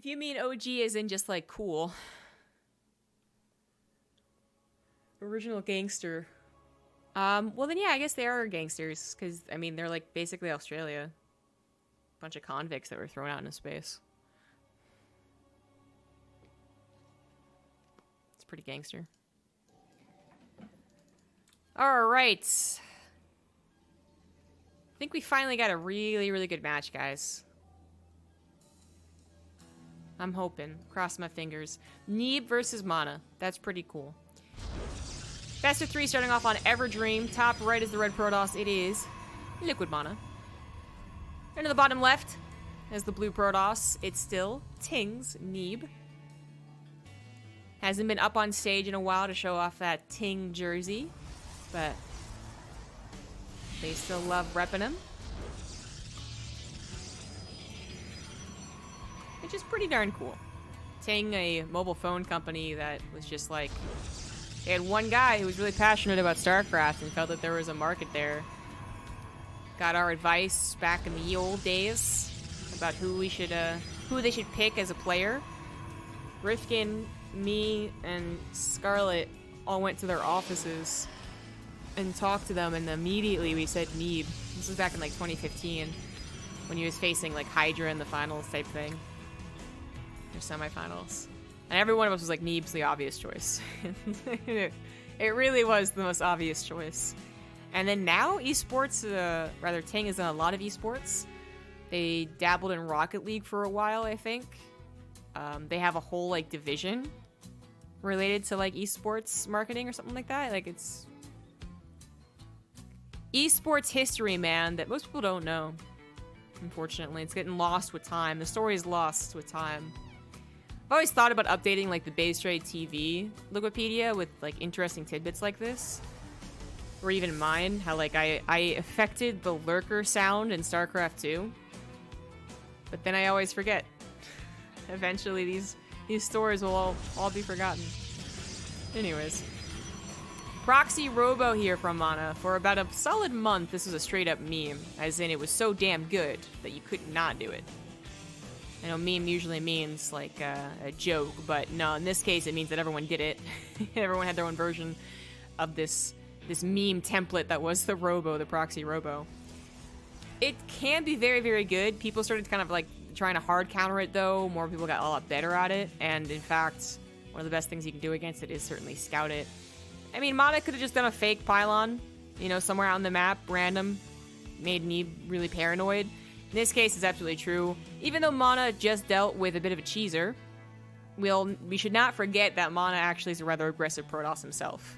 If you mean OG as in just like cool. Original gangster. Well then yeah, I guess they are gangsters, because, I mean, they're like basically Australia. Bunch of convicts that were thrown out into space. It's pretty gangster. Alright. I think we finally got a really, really good match, guys. I'm hoping. Cross my fingers. Neeb versus MaNa. That's pretty cool. Best of 3 starting off on Everdream. Top right is the red Protoss. It is Liquid MaNa. And to the bottom left is the blue Protoss. It's still Ting's Neeb. Hasn't been up on stage in a while to show off that Ting jersey, but they still love repping him. Which is pretty darn cool. Ting, a mobile phone company that was just like, they had one guy who was really passionate about Starcraft and felt that there was a market there. Got our advice back in the ye old days about who they should pick as a player. Rifkin, me, and Scarlett all went to their offices and talked to them, and immediately we said Neeb. This was back in like 2015 when he was facing like Hydra in the finals type thing. Or semifinals. And every one of us was like, Neeb's the obvious choice. It really was the most obvious choice. And then now esports, rather Ting has done a lot of esports. They dabbled in Rocket League for a while, I think. They have a whole like division related to like esports marketing or something like that. Like, it's esports history, man, that most people don't know. Unfortunately, it's getting lost with time. The story is lost with time. I've always thought about updating like the Bay Stray TV Wikipedia with like interesting tidbits like this. Or even mine, how like I affected the lurker sound in StarCraft 2. But then I always forget. Eventually these stories will all be forgotten. Anyways. Proxy Robo here from MaNa. For about a solid month, this was a straight up meme. As in, it was so damn good that you could not do it. I know meme usually means like a joke, but no, in this case it means that everyone did it. Everyone had their own version of this meme template that was the Robo, the Proxy Robo. It can be very, very good. People started kind of like trying to hard counter it though. More people got a lot better at it, and in fact, one of the best things you can do against it is certainly scout it. I mean, MaNa could have just done a fake pylon, you know, somewhere out on the map, random, made me really paranoid. In this case, it's absolutely true. Even though MaNa just dealt with a bit of a cheeser, we should not forget that MaNa actually is a rather aggressive Protoss himself.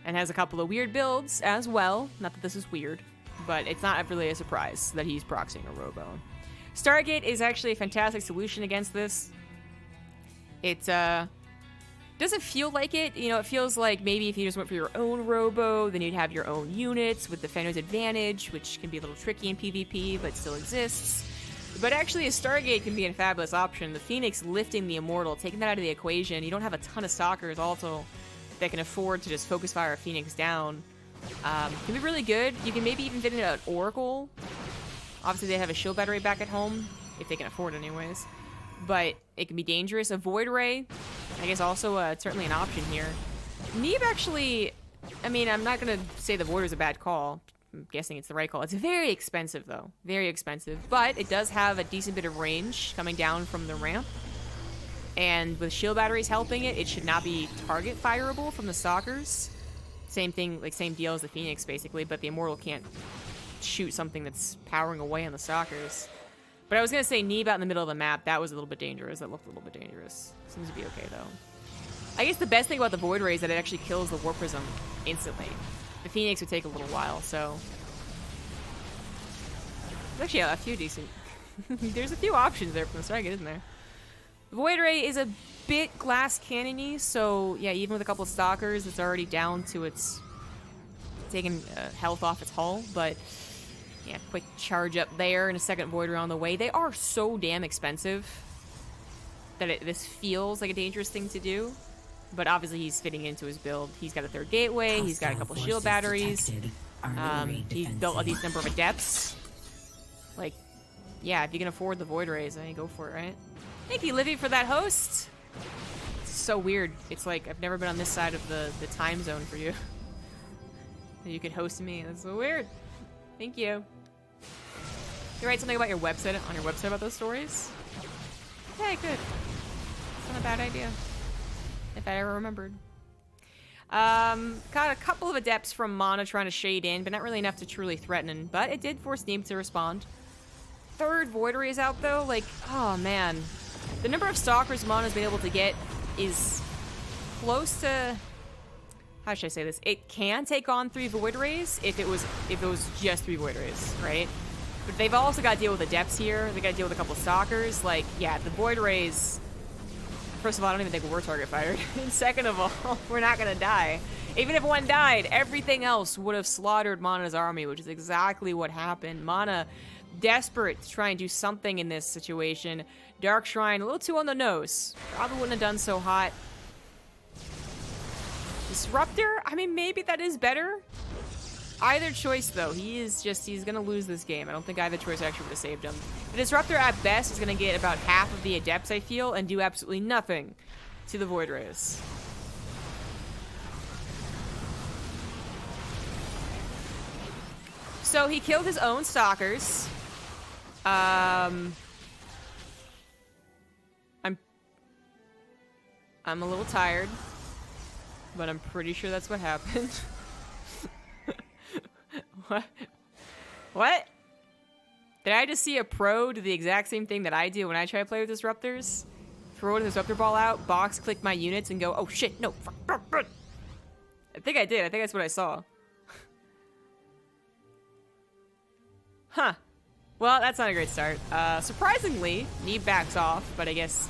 And has a couple of weird builds as well. Not that this is weird, but it's not really a surprise that he's proxying a Robo. Stargate is actually a fantastic solution against this. It doesn't feel like it. You know, it feels like maybe if you just went for your own Robo, then you'd have your own units with Defender's Advantage, which can be a little tricky in PvP, but still exists. But actually, a Stargate can be a fabulous option. The Phoenix lifting the Immortal, taking that out of the equation. You don't have a ton of stalkers also that can afford to just focus fire a Phoenix down. Can be really good. You can maybe even fit in an Oracle. Obviously, they have a shield battery back at home, if they can afford it anyways. But it can be dangerous. A Void Ray, I guess, also certainly an option here. Neeb actually, I mean, I'm not going to say the Void is a bad call. I'm guessing it's the right call. It's very expensive, though. Very expensive. But it does have a decent bit of range coming down from the ramp. And with shield batteries helping it, it should not be target fireable from the stalkers. Same thing, like same deal as the Phoenix, basically. But the Immortal can't shoot something that's powering away on the stalkers. But I was going to say Neeb out in the middle of the map, that was a little bit dangerous. That looked a little bit dangerous. Seems to be okay, though. I guess the best thing about the Void Ray is that it actually kills the Warp Prism instantly. The Phoenix would take a little while, so... There's actually a few decent... There's a few options there from the Stargate, isn't there? The Void Ray is a bit glass cannon-y, so yeah, even with a couple of stalkers, it's already down to its... taking health off its hull, but... Yeah, quick charge up there and a second Void Ray on the way. They are so damn expensive that this feels like a dangerous thing to do. But obviously he's fitting into his build. He's got a third gateway, he's got a couple shield batteries. He's built a decent number of adepts. Like, yeah, if you can afford the Void Rays, then you go for it, right? Thank you, Livy, for that host. It's so weird. It's like I've never been on this side of the time zone for you. You could host me. That's so weird. Thank you. You write something about your website on your website about those stories? Okay, good. It's not a bad idea. If I ever remembered. Got a couple of adepts from MaNa trying to shade in, but not really enough to truly threaten. But it did force Neeb to respond. Third Void Ray is out though. Like, oh man, the number of stalkers MaNa's been able to get is close to. How should I say this? It can take on 3 Void Rays if it was just 3 Void Rays, right? But they've also got to deal with adepts here. They got to deal with a couple stalkers. Like, yeah, the Void Rays. First of all, I don't even think we're target fired. And second of all, we're not gonna die. Even if one died, everything else would have slaughtered MaNa's army, which is exactly what happened. MaNa, desperate to try and do something in this situation. Dark Shrine, a little too on the nose. Probably wouldn't have done so hot. Disruptor? I mean, maybe that is better. Either choice, though, he's gonna lose this game. I don't think either choice actually would have saved him. The Disruptor, at best, is gonna get about half of the Adepts, I feel, and do absolutely nothing to the Void Rays. So he killed his own Stalkers. I'm a little tired, but I'm pretty sure that's what happened. What? Did I just see a pro do the exact same thing that I do when I try to play with Disruptors? Throw a Disruptor ball out, box click my units, and go, oh shit, no. I think I did. I think that's what I saw. Huh. Well, that's not a great start. Surprisingly, Neeb backs off, but I guess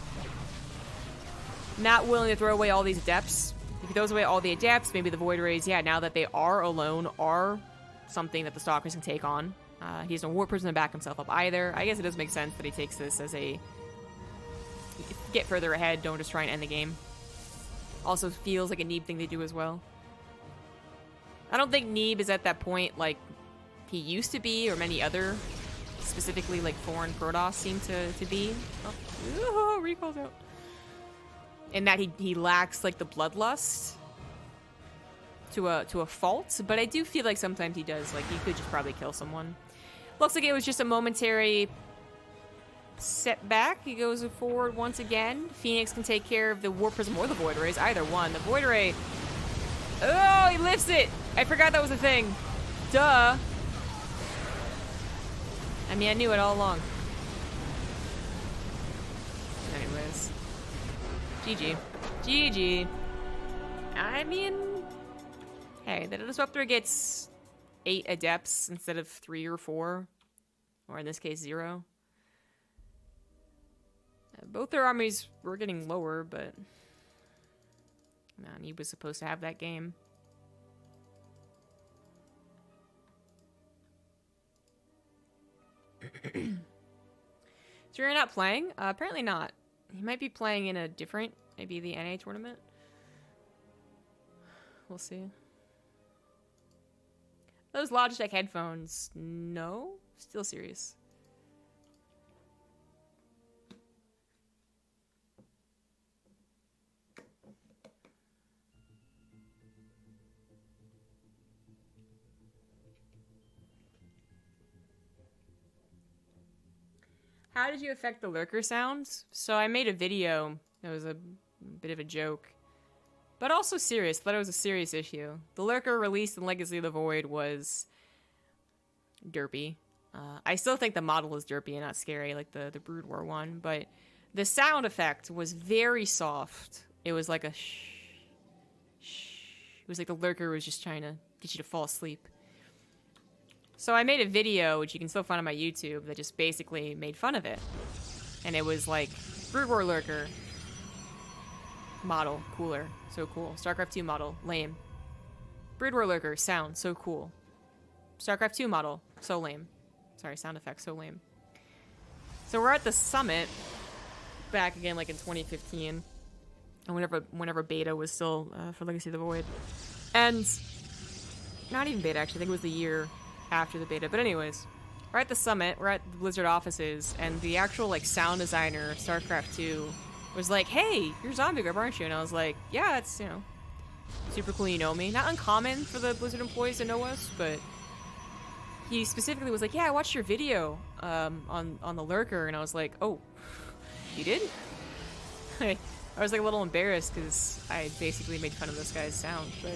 not willing to throw away all these Adepts. If he throws away all the Adepts, maybe the Void Rays, yeah, now that they are alone, are something that the Stalkers can take on. He has no War Prism to back himself up either. I guess it does make sense that he takes this as a get further ahead, don't just try and end the game. Also feels like a Neeb thing to do as well. I don't think Neeb is at that point like he used to be, or many other, specifically like foreign Protoss seem to be. Oh, recall's out. In that he lacks like the bloodlust to a fault, but I do feel like sometimes he does. Like, he could just probably kill someone. Looks like it was just a momentary setback. He goes forward once again. Phoenix can take care of the War Prism or the Void Rays, either one. The Void Ray, oh, he lifts it. I forgot that was a thing. Duh. I mean, I knew it all along. Anyways, GG. GG. I mean, hey, the Disruptor gets 8 Adepts instead of 3 or 4. Or in this case, 0. Both their armies were getting lower, but man, he was supposed to have that game. So you're not playing? Apparently not. He might be playing in a different, maybe the NA tournament. We'll see. Those Logitech headphones, no? Still serious. How did you affect the lurker sounds? So I made a video that was a bit of a joke, but also serious. Thought it was a serious issue. The lurker released in Legacy of the Void was derpy. I still think the model is derpy and not scary like the Brood War one, but the sound effect was very soft. It was like a shh. It was like the lurker was just trying to get you to fall asleep. So I made a video, which you can still find on my YouTube, that just basically made fun of it. And it was like, Brood War Lurker model, cooler, so cool. StarCraft 2 model, lame. Brood War Lurker, sound, so cool. StarCraft 2 model, so lame. Sorry, sound effects, so lame. So we're at the summit, back again like in 2015. And whenever beta was still for Legacy of the Void. And, not even beta actually, I think it was the year after the beta. But anyways, We're at the summit, we're at the Blizzard offices, and the actual, like, sound designer of StarCraft 2 was like, hey, you're ZombieGrub, aren't you? And I was like, yeah, it's, you know, super cool you know me. Not uncommon for the Blizzard employees to know us, but he specifically was like, yeah, I watched your video on the Lurker, and I was like, oh, you did? I was like a little embarrassed because I basically made fun of this guy's sound, but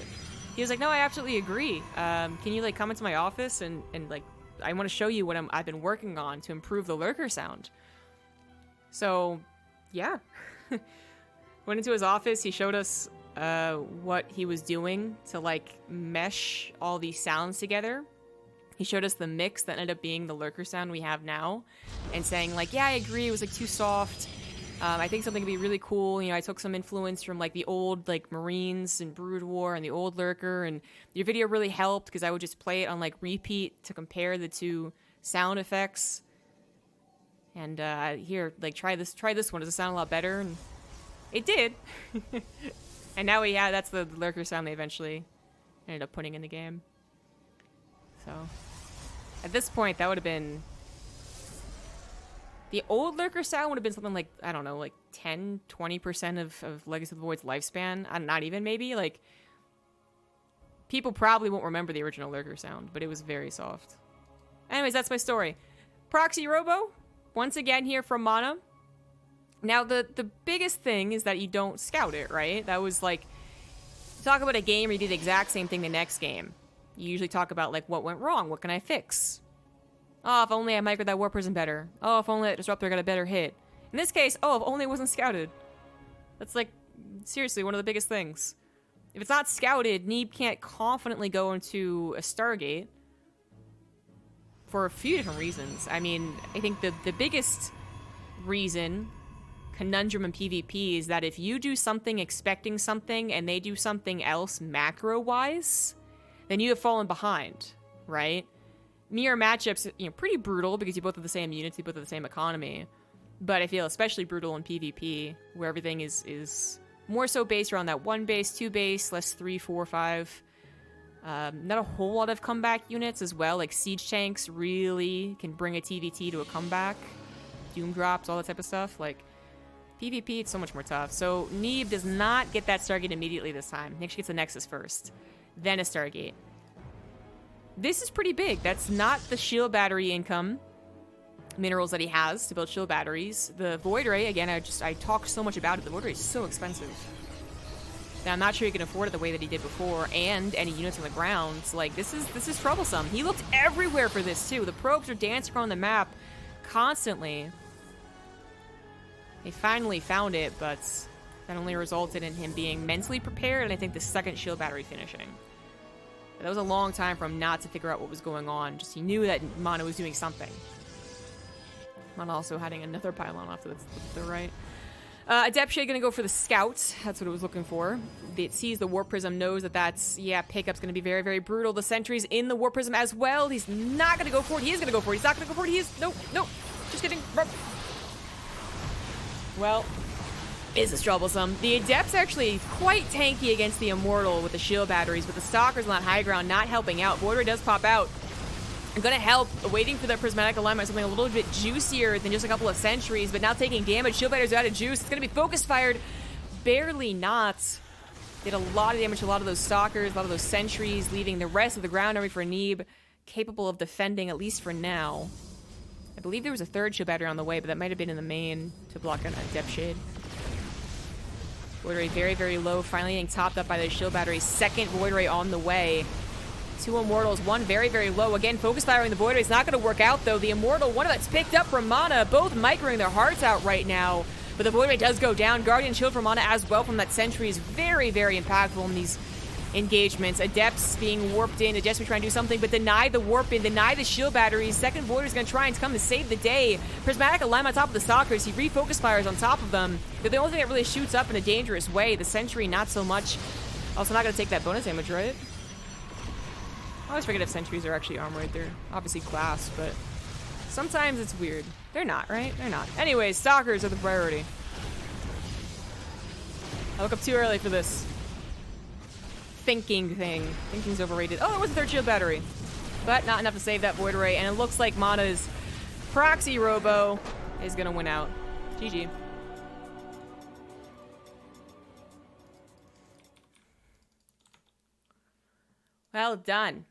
he was like, no, I absolutely agree. Can you, like, come into my office and like, I want to show you what I've been working on to improve the Lurker sound. So, yeah. Went into his office, he showed us what he was doing to, like, mesh all these sounds together. He showed us the mix that ended up being the Lurker sound we have now, and saying, like, yeah, I agree, it was, like, too soft. I think something could be really cool. You know, I took some influence from, like, the old, like, Marines and Brood War and the old Lurker, and your video really helped because I would just play it on, like, repeat to compare the two sound effects. And, here, like, try this one. Does it sound a lot better? And it did. And now that's the Lurker sound they eventually ended up putting in the game. So, at this point, that would have been... The old Lurker sound would have been something like, I don't know, like 10, 20% of Legacy of the Void's lifespan. Not even, maybe. Like, people probably won't remember the original Lurker sound, but it was very soft. Anyways, that's my story. Proxy Robo, once again here from MaNa. Now, the biggest thing is that you don't scout it, right? That was like, talk about a game where you do the exact same thing the next game. You usually talk about, like, what went wrong? What can I fix? Oh, if only I microed that Warp Prism better. Oh, if only that Disruptor got a better hit. In this case, oh, if only it wasn't scouted. That's, like, seriously, one of the biggest things. If it's not scouted, Neeb can't confidently go into a Stargate for a few different reasons. I mean, I think the biggest reason, conundrum in PvP, is that if you do something expecting something and they do something else macro-wise, then you have fallen behind, right? Mirror matchups, you know, pretty brutal because you both have the same units, you both have the same economy. But I feel especially brutal in PvP, where everything is more so based around that 1 base, 2 base, less 3, 4, 5. Not a whole lot of comeback units as well, like siege tanks really can bring a TVT to a comeback. Doom drops, all that type of stuff. Like, PvP, it's so much more tough. So Neeb does not get that Stargate immediately this time. He actually gets a Nexus first, then a Stargate. This is pretty big. That's not the shield battery income minerals that he has to build shield batteries. The Void Ray, again, I talk so much about it. The Void Ray is so expensive. Now, I'm not sure he can afford it the way that he did before, and any units on the ground. Like, this is troublesome. He looked everywhere for this, too. The probes are dancing around the map constantly. They finally found it, but that only resulted in him being mentally prepared, and I think the second shield battery finishing. That was a long time for him not to figure out what was going on. Just he knew that MaNa was doing something. MaNa also having another pylon off to the right. Adept Shade gonna go for the Scout. That's what it was looking for. It sees the Warp Prism, knows that that's, yeah, pickup's gonna be very, very brutal. The Sentry's in the Warp Prism as well. He's not gonna go for it. He is gonna go for it. He's not gonna go for it. He is. Nope, nope. Just kidding. Well, this is troublesome. The Adept's actually quite tanky against the Immortal with the shield batteries, but the Stalker's on high ground, not helping out. Void Ray does pop out. I'm gonna help, waiting for their prismatic alignment, something a little bit juicier than just a couple of sentries, but now taking damage. Shield batteries are out of juice. It's gonna be focus fired. Barely not. Did a lot of damage to a lot of those Stalkers, a lot of those sentries, leaving the rest of the ground army for Neeb capable of defending, at least for now. I believe there was a third shield battery on the way, but that might have been in the main to block an Adept Shade. Void Ray very, very low, finally getting topped up by the shield battery. Second Void Ray on the way. 2 Immortals, 1 very, very low. Again, focus firing the Void Ray. It's not going to work out, though. The Immortal, one of that's picked up from MaNa, both microing their hearts out right now. But the Void Ray does go down. Guardian Shield from MaNa as well from that Sentry is very, very impactful in these engagements. Adepts being warped in. Adepts are trying to do something, but deny the warp in, deny the shield batteries. Second Void is going to try and come to save the day. Prismatic alignment on top of the Stalkers. He refocus fires on top of them. They're the only thing that really shoots up in a dangerous way. The Sentry, not so much. Also not going to take that bonus damage, right? I always forget if Sentries are actually armored. They're obviously class, but sometimes it's weird. They're not, right? They're not. Anyways, Stalkers are the priority. I woke up too early for this thinking thing. Thinking's overrated. Oh, it was a third shield battery. but not enough to save that Void Ray, and it looks like MaNa's Proxy Robo is gonna win out. GG. Well done.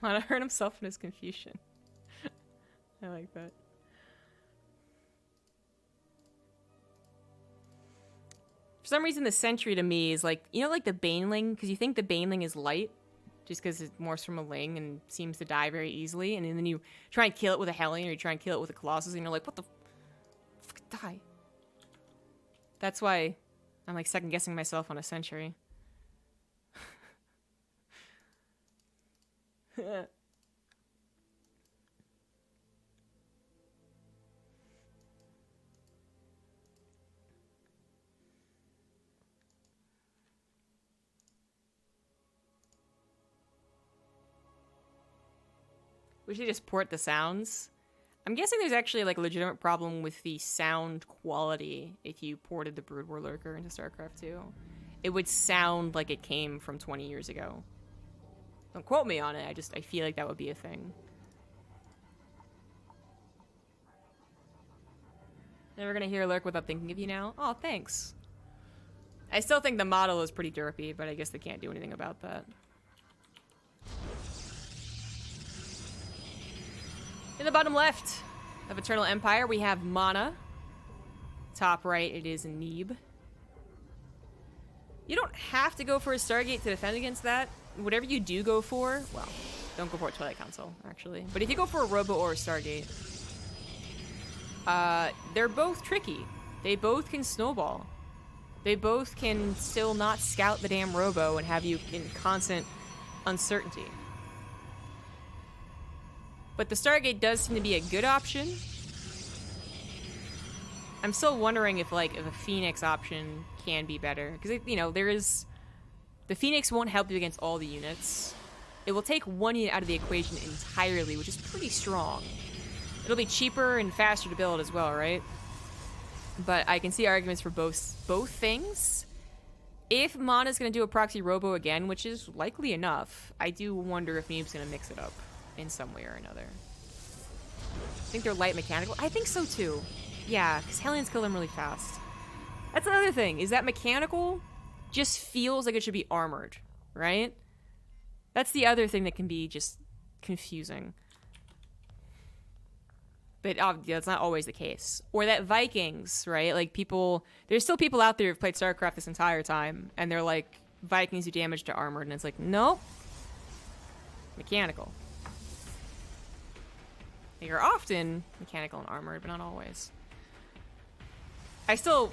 MaNa hurt himself in his confusion. I like that. For some reason, the Sentry to me is like, you know, like the Baneling, because you think the Baneling is light, just because it morphs from a Ling and seems to die very easily, and then you try and kill it with a Hellion, or you try and kill it with a Colossus, and you're like, what the fuck, die. That's why I'm like second guessing myself on a Sentry. We should just port the sounds. I'm guessing there's actually like a legitimate problem with the sound quality if you ported the Brood War Lurker into StarCraft 2. It would sound like it came from 20 years ago. Don't quote me on it, I feel like that would be a thing. Never gonna hear Lurk without thinking of you now? Oh, thanks. I still think the model is pretty derpy, but I guess they can't do anything about that. In the bottom left of Eternal Empire, we have MaNa. Top right, it is Neeb. You don't have to go for a Stargate to defend against that. Whatever you do go for, well, don't go for a Twilight Council, actually. But if you go for a Robo or a Stargate, they're both tricky. They both can snowball. They both can still not scout the damn Robo and have you in constant uncertainty. But the Stargate does seem to be a good option. I'm still wondering if a Phoenix option can be better. Because, you know, the Phoenix won't help you against all the units. It will take one unit out of the equation entirely, which is pretty strong. It'll be cheaper and faster to build as well, right? But I can see arguments for both things. If MaNa's going to do a Proxy Robo again, which is likely enough, I do wonder if Neeb's going to mix it up in some way or another. I think they're light mechanical. I think so too. Yeah, because Hellions kill them really fast. That's another thing, is that mechanical just feels like it should be armored, right? That's the other thing that can be just confusing. But that's not always the case. Or that Vikings, right? Like there's still people out there who've played StarCraft this entire time, and they're like, Vikings do damage to armored, and it's like, nope. Mechanical. They are often mechanical and armored, but not always. I still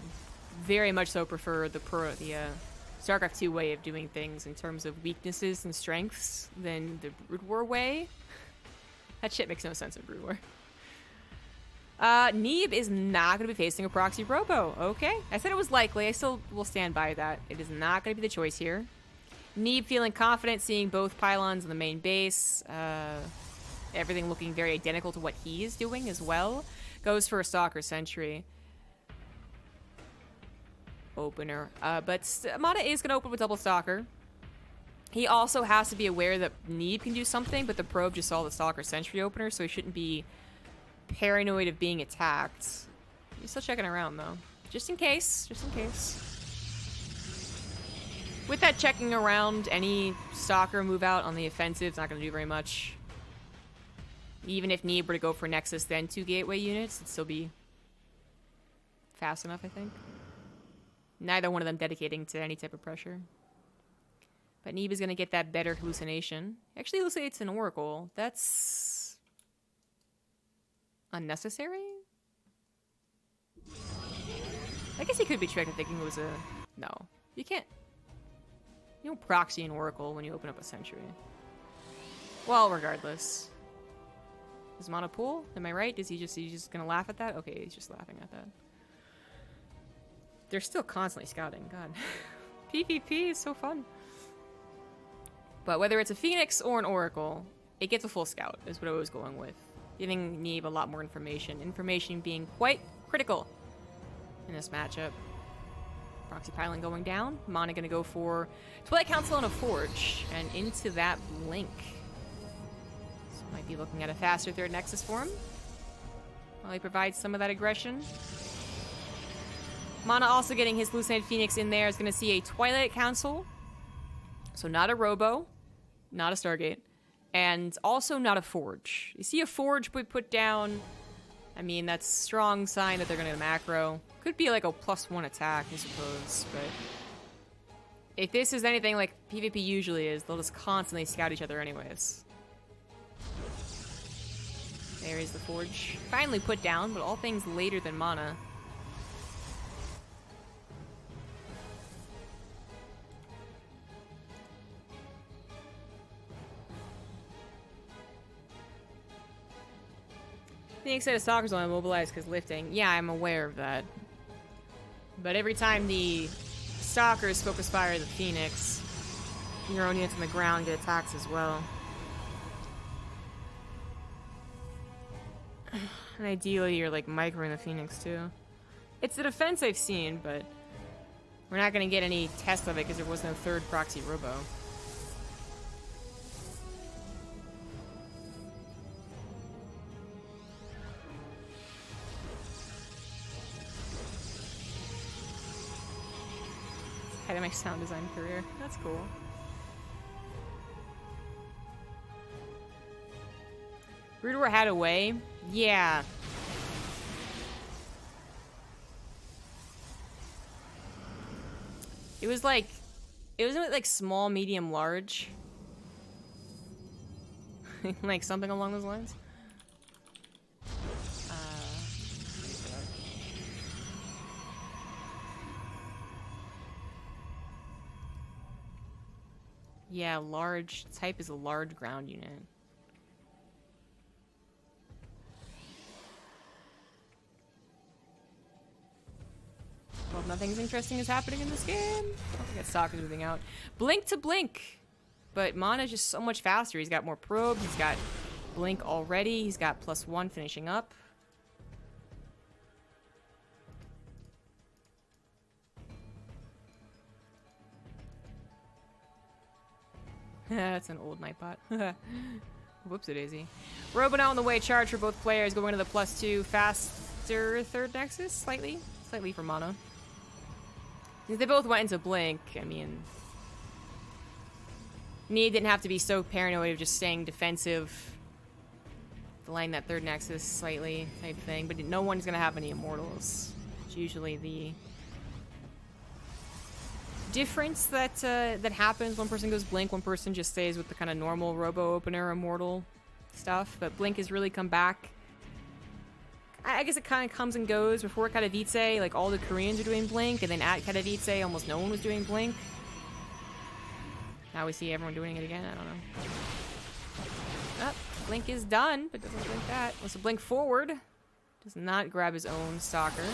very much so prefer the StarCraft 2 way of doing things in terms of weaknesses and strengths than the Brood War way. That shit makes no sense in Brood War. Neeb is not going to be facing a Proxy Robo. Okay. I said it was likely. I still will stand by that. It is not going to be the choice here. Neeb feeling confident seeing both pylons in the main base. Everything looking very identical to what he is doing as well. Goes for a Stalker Sentry. Opener. But MaNa is going to open with double Stalker. He also has to be aware that Neeb can do something, but the probe just saw the Stalker Sentry opener, so he shouldn't be paranoid of being attacked. He's still checking around, though. Just in case. Just in case. With that checking around, any Stalker move out on the offensive is not going to do very much. Even if Neeb were to go for Nexus, then 2 Gateway units, it'd still be fast enough, I think. Neither one of them dedicating to any type of pressure. But Neeb is going to get that better hallucination. Actually, hallucinates an Oracle. That's unnecessary? I guess he could be tricked into thinking it was a... No. You can't... You don't proxy an Oracle when you open up a Sentry. Well, regardless. Is MaNa pool? Am I right? He's just gonna laugh at that? Okay, he's just laughing at that. They're still constantly scouting. God. PvP is so fun. But whether it's a Phoenix or an Oracle, it gets a full scout, is what I was going with. Giving Neeb a lot more information. Information being quite critical in this matchup. Proxy pylon going down. MaNa gonna go for Twilight Council on a Forge, and into that Blink. So might be looking at a faster third Nexus for him, while he provides some of that aggression. MaNa also getting his Hallucinated Phoenix in there is gonna see a Twilight Council. So not a Robo, not a Stargate, and also not a Forge. You see a Forge put down, I mean, that's a strong sign that they're gonna macro. Could be like a +1 attack, I suppose, but if this is anything like PvP usually is, they'll just constantly scout each other anyways. There is the Forge. Finally put down, but all things later than MaNa. Phoenix said a Stalker's only immobilized because lifting. Yeah, I'm aware of that. But every time the Stalkers focus fire the Phoenix, your own units on the ground get attacks as well. And ideally, you're like microing the Phoenix too. It's the defense I've seen, but we're not going to get any test of it because there was no third proxy robo. Head of my sound design career. That's cool. Brood War had a way? Yeah. It was like small, medium, large. Like something along those lines. Yeah, large type is a large ground unit. Well, nothing's interesting is happening in this game. I don't think that stock is moving out. Blink to Blink. But MaNa's just so much faster. He's got more probe. He's got Blink already. He's got +1 finishing up. That's an old Nightbot. Whoops-a-daisy. Robo now on the way. Charge for both players. Going into the +2. Faster third Nexus. Slightly for MaNa. Since they both went into Blink, I mean... Neeb didn't have to be so paranoid of just staying defensive. Delaying that third Nexus slightly type thing. But no one's going to have any Immortals. It's usually the difference that that happens. One person goes Blink, one person just stays with the kind of normal Robo Opener Immortal stuff. But Blink has really come back. I guess it kind of comes and goes. Before Katowice, like all the Koreans are doing Blink, and then at Katowice, almost no one was doing Blink. Now we see everyone doing it again. I don't know. Oh, Blink is done, but doesn't blink that. Wants to blink forward. Does not grab his own Stalker.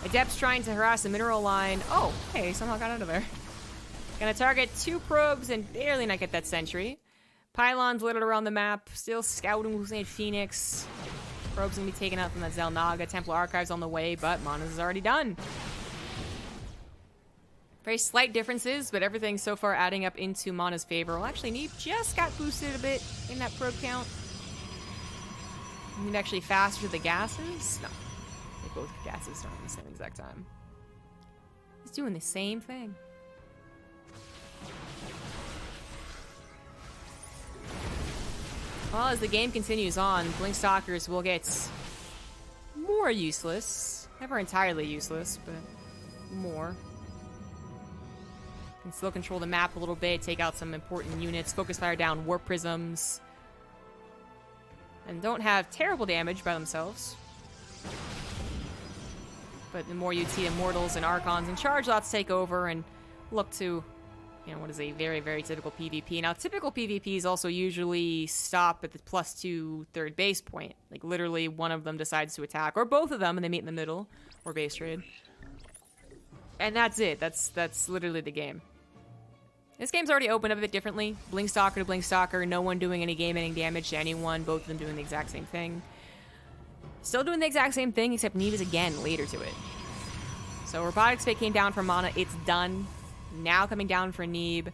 Adept's trying to harass the mineral line. Oh, hey, somehow got out of there. Gonna target 2 probes and barely not get that sentry. Pylons littered around the map. Still scouting Hallucinated Phoenix. Probes gonna be taken out from that Xel'Naga. Templar Archives on the way, but MaNa's is already done. Very slight differences, but everything so far adding up into MaNa's favor. Well, actually, Neeb just got boosted a bit in that probe count. Neeb actually faster the gases? No. They both gases start at the same exact time. He's doing the same thing. Well, as the game continues on, Blink Stalkers will get more useless. Never entirely useless, but more. Can still control the map a little bit, take out some important units, focus fire down Warp Prisms. And don't have terrible damage by themselves. But the more you see Immortals and Archons and Charge Lots take over and look to, you know, what is a very, very typical PvP. Now, typical PvPs also usually stop at the +2 third base point. Like, literally, one of them decides to attack, or both of them, and they meet in the middle, or base trade. And that's it. That's literally the game. This game's already opened up a bit differently. Blink Stalker to Blink Stalker, no one doing any game-ending damage to anyone, both of them doing the exact same thing. Still doing the exact same thing, except Neeb is again later to it. So Robotics Bay came down for MaNa. It's done. Now coming down for Neeb.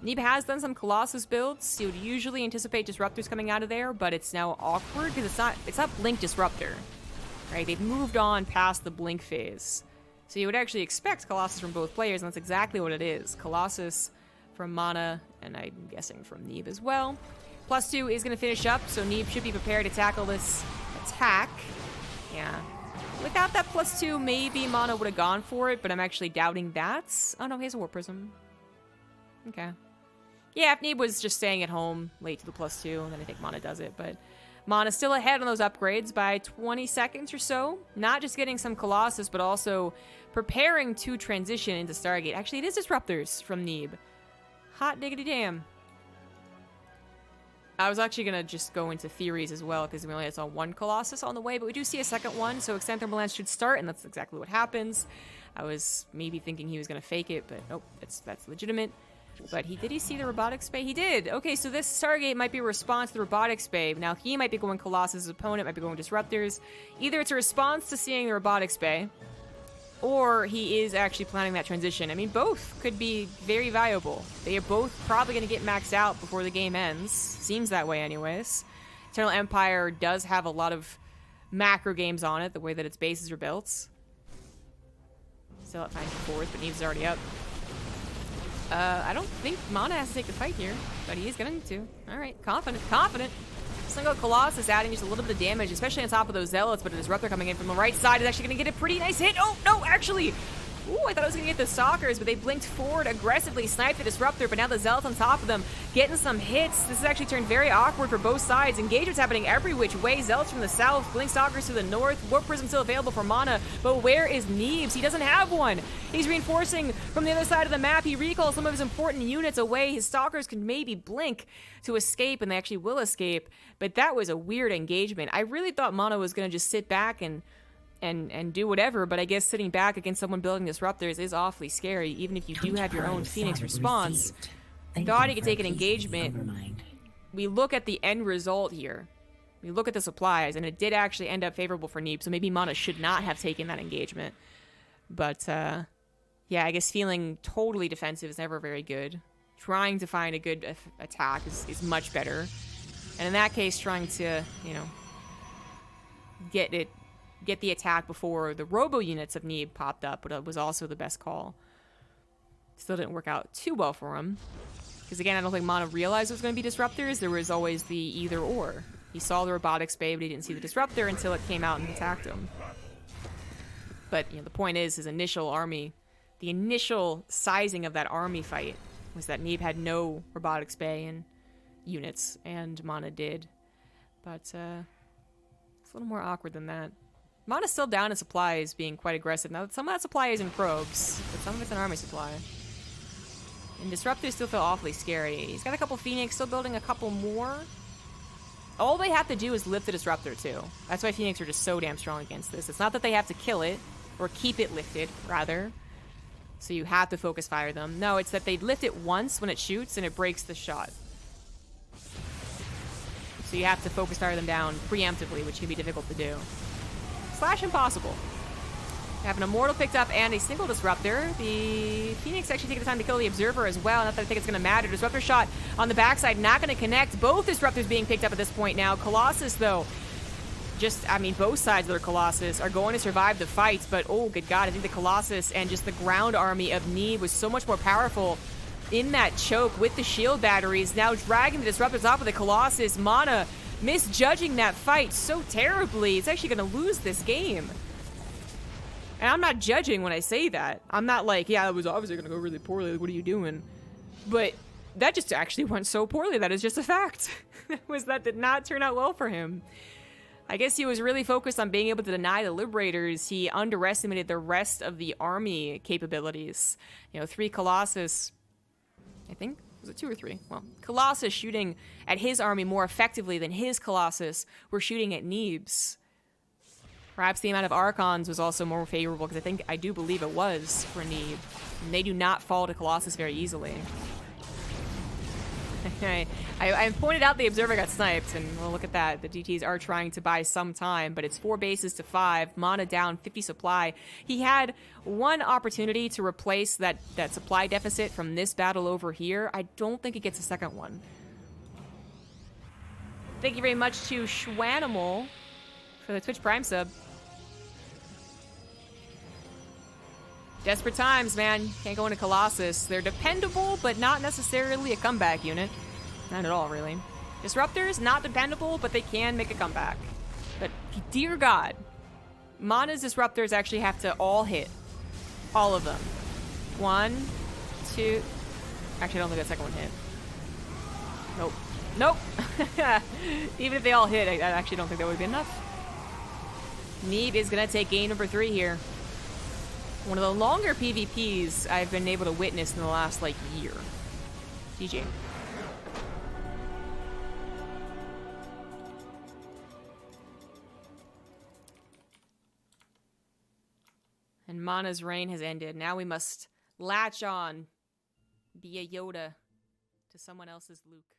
Neeb has done some Colossus builds. You would usually anticipate Disruptors coming out of there, but it's now awkward because it's not Blink Disruptor. Right? They've moved on past the Blink phase. So you would actually expect Colossus from both players, and that's exactly what it is. Colossus from MaNa, and I'm guessing from Neeb as well. +2 is going to finish up, so Neeb should be prepared to tackle this attack. Yeah. Without that +2, maybe MaNa would have gone for it, but I'm actually doubting that. Oh no, he has a Warp Prism. Okay. Yeah, if Neeb was just staying at home late to the +2, then I think MaNa does it, but MaNa's still ahead on those upgrades by 20 seconds or so. Not just getting some Colossus, but also preparing to transition into Stargate. Actually, it is Disruptors from Neeb. Hot diggity damn. I was actually going to just go into theories as well, because we only saw one Colossus on the way, but we do see a second one, so Extended Thermal Lance should start, and that's exactly what happens. I was maybe thinking he was going to fake it, but nope, that's legitimate. But did he see the Robotics Bay? He did! Okay, so this Stargate might be a response to the Robotics Bay. Now, he might be going Colossus, his opponent might be going Disruptors. Either it's a response to seeing the Robotics Bay, or he is actually planning that transition. I mean, both could be very viable. They are both probably going to get maxed out before the game ends. Seems that way anyways. Eternal Empire does have a lot of macro games on it, the way that its bases are built. Still at 94th, but Neeb's already up. I don't think MaNa has to take the fight here, but he is going to. Alright, confident. Just gonna go Colossus, adding just a little bit of damage, especially on top of those Zealots, but a Disruptor coming in from the right side is actually gonna get a pretty nice hit. Oh, no, actually! Ooh, I thought I was gonna get the Stalkers, but they blinked forward aggressively, sniped the Disruptor, but now the Zealots on top of them, getting some hits. This has actually turned very awkward for both sides. Engagement's happening every which way. Zealots from the south, Blink Stalkers to the north. Warp Prism still available for MaNa, but where is Neebs? He doesn't have one. He's reinforcing from the other side of the map. He recalls some of his important units away. His Stalkers can maybe blink to escape, and they actually will escape, but that was a weird engagement. I really thought MaNa was gonna just sit back and do whatever, but I guess sitting back against someone building Disruptors is awfully scary, even if you do have your own Phoenix response. I thought he could take an engagement. We look at the end result here. We look at the supplies, and it did actually end up favorable for Neeb, so maybe MaNa should not have taken that engagement. But, yeah, I guess feeling totally defensive is never very good. Trying to find a good attack is much better. And in that case, trying to, you know, get the attack before the robo units of Neeb popped up, but it was also the best call. Still didn't work out too well for him. Because again, I don't think MaNa realized it was going to be Disruptors. There was always the either or. He saw the Robotics Bay, but he didn't see the Disruptor until it came out and attacked him. But, you know, the point is, his initial army, the initial sizing of that army fight was that Neeb had no Robotics Bay and units, and MaNa did. But, it's a little more awkward than that. MaNa's still down in supplies, being quite aggressive. Now, some of that supply is in probes, but some of it's an army supply. And Disruptors still feel awfully scary. He's got a couple Phoenix, still building a couple more. All they have to do is lift the Disruptor, too. That's why Phoenix are just so damn strong against this. It's not that they have to kill it, or keep it lifted, rather. So you have to focus fire them. No, it's that they lift it once when it shoots, and it breaks the shot. So you have to focus fire them down preemptively, which can be difficult to do. Slash impossible. They have an Immortal picked up and a single Disruptor. The Phoenix actually take the time to kill the Observer as well. Not that I think it's going to matter. Disruptor shot on the backside, not going to connect. Both Disruptors being picked up at this point now. Colossus, though, just, I mean, both sides of their Colossus are going to survive the fight, but oh, good God, I think the Colossus and just the ground army of Neeb was so much more powerful in that choke with the shield batteries. Now dragging the Disruptors off of the Colossus. MaNa misjudging that fight so terribly. It's actually going to lose this game. And I'm not judging when I say that. I'm not like, yeah, it was obviously going to go really poorly. Like, what are you doing? But that just actually went so poorly. That is just a fact. That did not turn out well for him. I guess he was really focused on being able to deny the Liberators. He underestimated the rest of the army capabilities. You know, 3 Colossus, I think. Was it 2 or 3? Well, Colossus shooting at his army more effectively than his Colossus were shooting at Neeb's. Perhaps the amount of Archons was also more favorable, because I do believe it was for Neeb. And they do not fall to Colossus very easily. I pointed out the Observer got sniped, and well, look at that. The GTs are trying to buy some time, but it's 4 bases to 5. MaNa down, 50 supply. He had one opportunity to replace that supply deficit from this battle over here. I don't think he gets a second one. Thank you very much to Schwanimal for the Twitch Prime sub. Desperate times, man. Can't go into Colossus. They're dependable, but not necessarily a comeback unit. Not at all, really. Disruptors, not dependable, but they can make a comeback. But, dear God, MaNa's Disruptors actually have to all hit. All of them. 1, 2... Actually, I don't think that second one hit. Nope. Nope! Even if they all hit, I actually don't think that would be enough. Neeb is going to take game number 3 here. One of the longer PvPs I've been able to witness in the last, like, year. GG. And MaNa's reign has ended. Now we must latch on, be a Yoda to someone else's Luke.